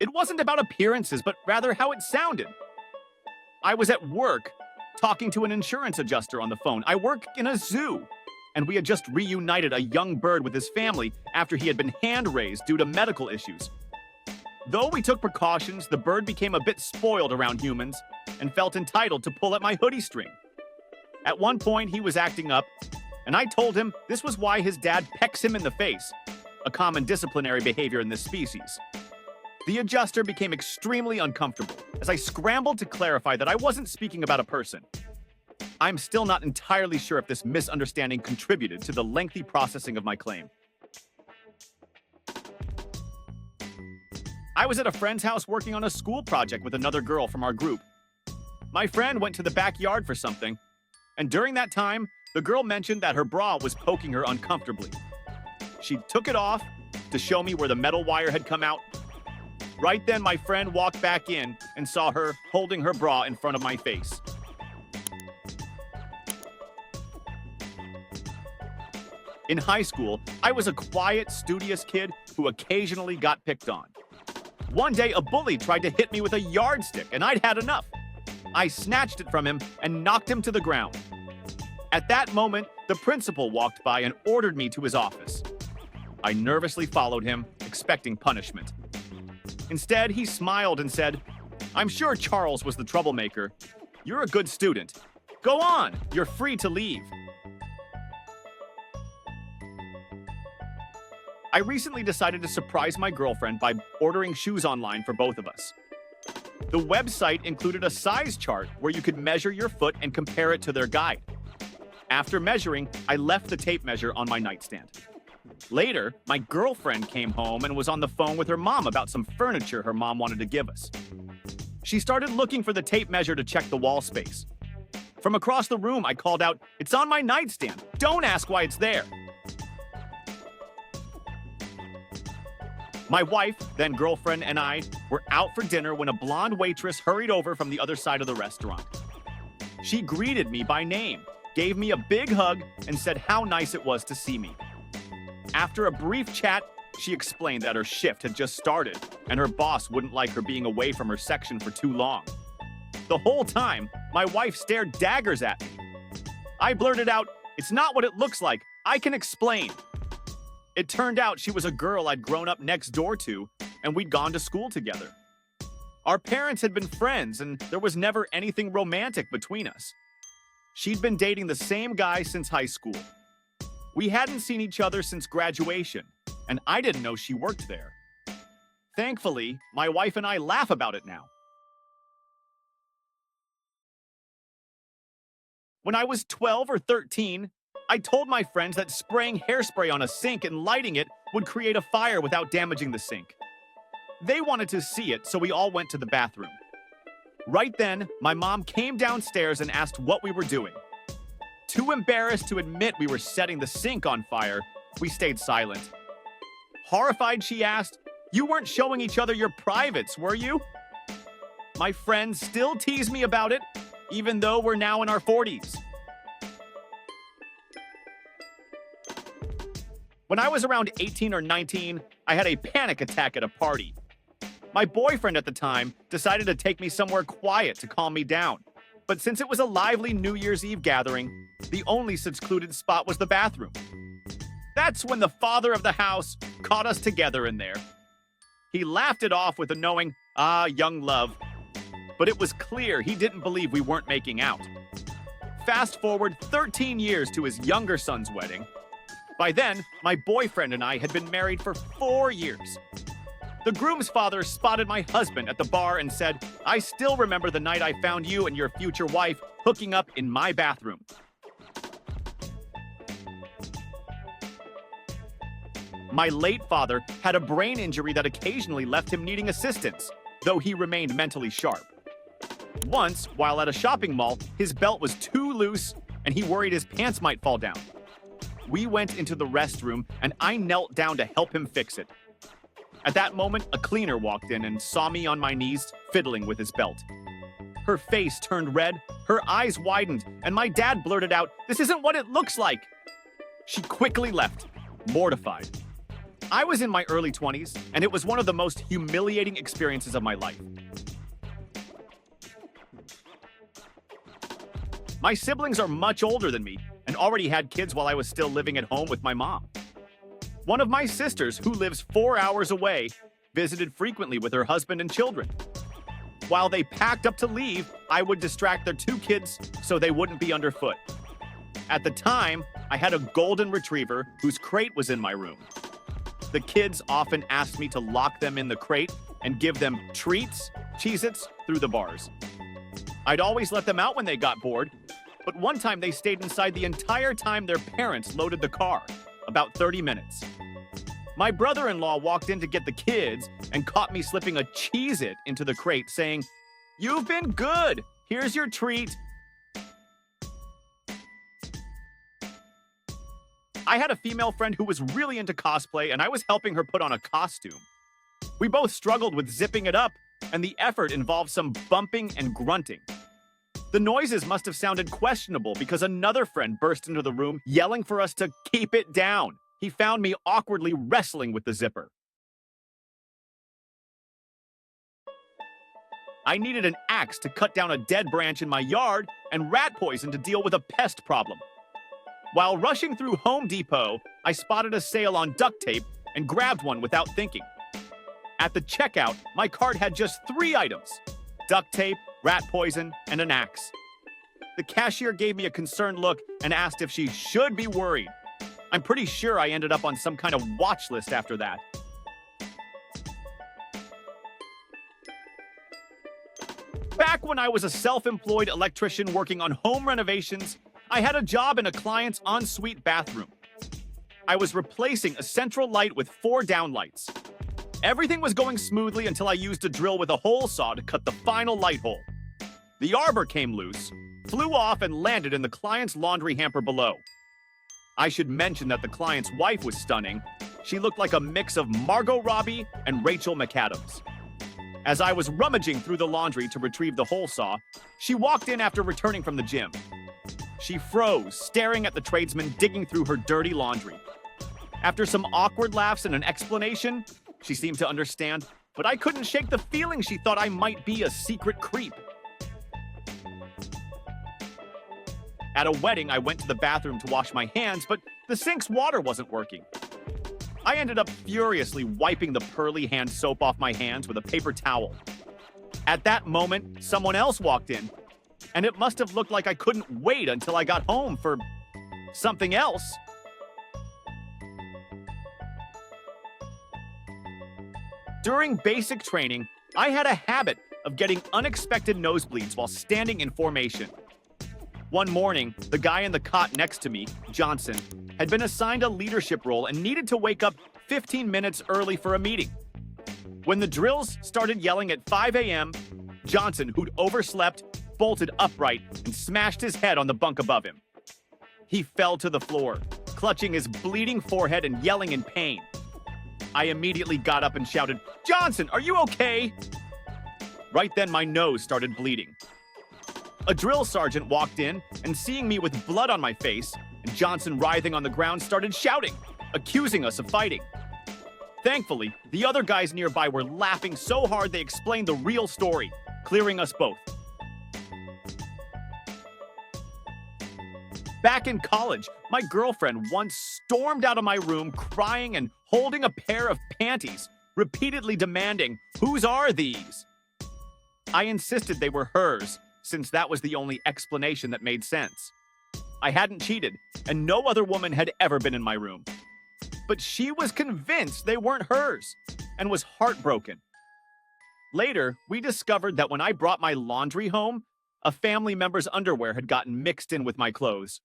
It wasn't about appearances, but rather how it sounded. I was at work, talking to an insurance adjuster on the phone. I work in a zoo, and we had just reunited a young bird with his family after he had been hand-raised due to medical issues. Though we took precautions, the bird became a bit spoiled around humans and felt entitled to pull at my hoodie string. At one point, he was acting up, and I told him this was why his dad pecks him in the face, a common disciplinary behavior in this species. The adjuster became extremely uncomfortable as I scrambled to clarify that I wasn't speaking about a person. I'm still not entirely sure if this misunderstanding contributed to the lengthy processing of my claim. I was at a friend's house working on a school project with another girl from our group. My friend went to the backyard for something, and during that time, the girl mentioned that her bra was poking her uncomfortably. She took it off to show me where the metal wire had come out. Right then, my friend walked back in and saw her holding her bra in front of my face. In high school, I was a quiet, studious kid who occasionally got picked on. One day, a bully tried to hit me with a yardstick, and I'd had enough. I snatched it from him and knocked him to the ground. At that moment, the principal walked by and ordered me to his office. I nervously followed him, expecting punishment. Instead, he smiled and said, "I'm sure Charles was the troublemaker. You're a good student. Go on, you're free to leave." I recently decided to surprise my girlfriend by ordering shoes online for both of us. The website included a size chart where you could measure your foot and compare it to their guide. After measuring, I left the tape measure on my nightstand. Later, my girlfriend came home and was on the phone with her mom about some furniture her mom wanted to give us. She started looking for the tape measure to check the wall space. From across the room, I called out, "It's on my nightstand. Don't ask why it's there." My wife, then girlfriend, and I were out for dinner when a blonde waitress hurried over from the other side of the restaurant. She greeted me by name, gave me a big hug, and said how nice it was to see me. After a brief chat, she explained that her shift had just started and her boss wouldn't like her being away from her section for too long. The whole time, my wife stared daggers at me. I blurted out, "It's not what it looks like. I can explain." It turned out she was a girl I'd grown up next door to, and we'd gone to school together. Our parents had been friends, and there was never anything romantic between us. She'd been dating the same guy since high school. We hadn't seen each other since graduation, and I didn't know she worked there. Thankfully, my wife and I laugh about it now. When I was 12 or 13, I told my friends that spraying hairspray on a sink and lighting it would create a fire without damaging the sink. They wanted to see it, so we all went to the bathroom. Right then, my mom came downstairs and asked what we were doing. Too embarrassed to admit we were setting the sink on fire, we stayed silent. Horrified, she asked, "You weren't showing each other your privates, were you?" My friends still tease me about it, even though we're now in our 40s. When I was around 18 or 19, I had a panic attack at a party. My boyfriend at the time decided to take me somewhere quiet to calm me down. But since it was a lively New Year's Eve gathering, the only secluded spot was the bathroom. That's when the father of the house caught us together in there. He laughed it off with a knowing, "Ah, young love." But it was clear he didn't believe we weren't making out. Fast forward 13 years to his younger son's wedding. By then, my boyfriend and I had been married for 4 years. The groom's father spotted my husband at the bar and said, "I still remember the night I found you and your future wife hooking up in my bathroom." My late father had a brain injury that occasionally left him needing assistance, though he remained mentally sharp. Once, while at a shopping mall, his belt was too loose and he worried his pants might fall down. We went into the restroom and I knelt down to help him fix it. At that moment, a cleaner walked in and saw me on my knees, fiddling with his belt. Her face turned red, her eyes widened, and my dad blurted out, "This isn't what it looks like." She quickly left, mortified. I was in my early 20s, and it was one of the most humiliating experiences of my life. My siblings are much older than me and already had kids while I was still living at home with my mom. One of my sisters, who lives 4 hours away, visited frequently with her husband and children. While they packed up to leave, I would distract their 2 kids so they wouldn't be underfoot. At the time, I had a golden retriever whose crate was in my room. The kids often asked me to lock them in the crate and give them treats, Cheez-Its, through the bars. I'd always let them out when they got bored, but one time they stayed inside the entire time their parents loaded the car, about 30 minutes. My brother-in-law walked in to get the kids and caught me slipping a Cheez-It into the crate, saying, "You've been good. Here's your treat." I had a female friend who was really into cosplay, and I was helping her put on a costume. We both struggled with zipping it up, and the effort involved some bumping and grunting. The noises must have sounded questionable because another friend burst into the room yelling for us to keep it down. He found me awkwardly wrestling with the zipper. I needed an axe to cut down a dead branch in my yard and rat poison to deal with a pest problem. While rushing through Home Depot, I spotted a sale on duct tape and grabbed one without thinking. At the checkout, my cart had just 3 items: duct tape, rat poison, and an axe. The cashier gave me a concerned look and asked if she should be worried. I'm pretty sure I ended up on some kind of watch list after that. Back when I was a self-employed electrician working on home renovations, I had a job in a client's ensuite bathroom. I was replacing a central light with 4 downlights. Everything was going smoothly until I used a drill with a hole saw to cut the final light hole. The arbor came loose, flew off, and landed in the client's laundry hamper below. I should mention that the client's wife was stunning. She looked like a mix of Margot Robbie and Rachel McAdams. As I was rummaging through the laundry to retrieve the hole saw, she walked in after returning from the gym. She froze, staring at the tradesman digging through her dirty laundry. After some awkward laughs and an explanation, she seemed to understand, but I couldn't shake the feeling she thought I might be a secret creep. At a wedding, I went to the bathroom to wash my hands, but the sink's water wasn't working. I ended up furiously wiping the pearly hand soap off my hands with a paper towel. At that moment, someone else walked in, and it must have looked like I couldn't wait until I got home for something else. During basic training, I had a habit of getting unexpected nosebleeds while standing in formation. One morning, the guy in the cot next to me, Johnson, had been assigned a leadership role and needed to wake up 15 minutes early for a meeting. When the drills started yelling at 5 a.m., Johnson, who'd overslept, bolted upright and smashed his head on the bunk above him. He fell to the floor, clutching his bleeding forehead and yelling in pain. I immediately got up and shouted, "Johnson, are you okay?" Right then, my nose started bleeding. A drill sergeant walked in, and seeing me with blood on my face and Johnson writhing on the ground, started shouting, accusing us of fighting. Thankfully, the other guys nearby were laughing so hard they explained the real story, clearing us both. Back in college, my girlfriend once stormed out of my room crying and holding a pair of panties, repeatedly demanding, "Whose are these?" I insisted they were hers, since that was the only explanation that made sense. I hadn't cheated, and no other woman had ever been in my room. But she was convinced they weren't hers, and was heartbroken. Later, we discovered that when I brought my laundry home, a family member's underwear had gotten mixed in with my clothes.